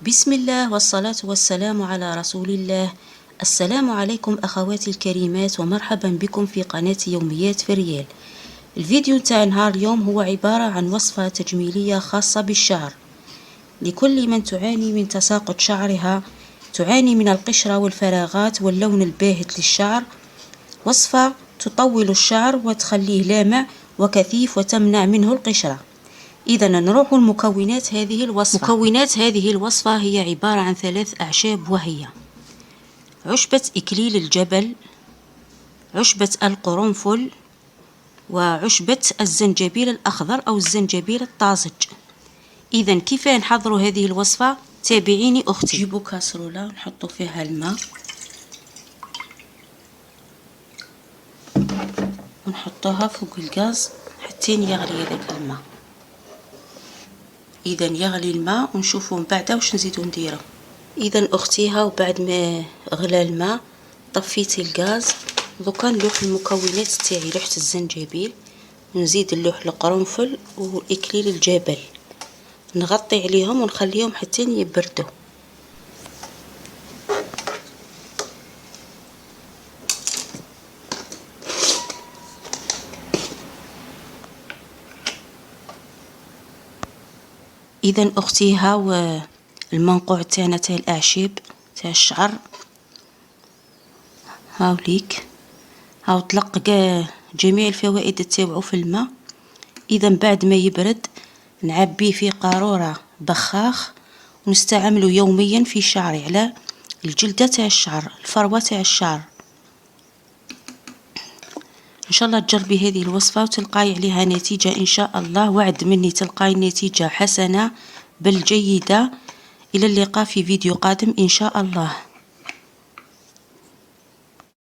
بسم الله والصلاة والسلام على رسول الله. السلام عليكم أخواتي الكريمات، ومرحبا بكم في قناة يوميات في ريال. الفيديو تاع نهار اليوم هو عبارة عن وصفة تجميلية خاصة بالشعر لكل من تعاني من تساقط شعرها، تعاني من القشرة والفراغات واللون الباهت للشعر. وصفة تطول الشعر وتخليه لامع وكثيف وتمنع منه القشرة. إذا نروح المكونات هذه الوصفة. مكونات هذه الوصفة هي عبارة عن 3 أعشاب، وهي عشبة إكليل الجبل، عشبة القرنفل، وعشبة الزنجبيل الأخضر أو الزنجبيل الطازج. إذا كيف نحضر هذه الوصفة؟ تابعيني أختي. نجيبوا كاسرولة نحطوا فيها الماء ونحطوها فوق الغاز حتى يغلي هذاك الماء. إذا يغلي الماء ونشوفوا من بعد واش نزيدو نديرو. إذا أختي هاو بعد ما غلى الماء طفيتي الغاز. دوكا نلوح المكونات تاعي، لوحت الزنجبيل ونزيد نلوح القرنفل وإكليل الجبل، نغطي عليهم ونخليهم حتى يبردوا. إذا أختي هاو المنقوع تاعنا تاع الأعشاب تاع الشعر، هاو ليك، هاو تلقق جميع الفوائد تاوعو في الماء. إذا بعد ما يبرد نعبيه في قارورة بخاخ ونستعمله يوميا في شعري على الجلدة تاع الشعر، الفروة تاع الشعر. إن شاء الله تجربي هذه الوصفة وتلقاي عليها نتيجة إن شاء الله، وعد مني تلقاي نتيجة حسنة بل جيدة. إلى اللقاء في فيديو قادم إن شاء الله.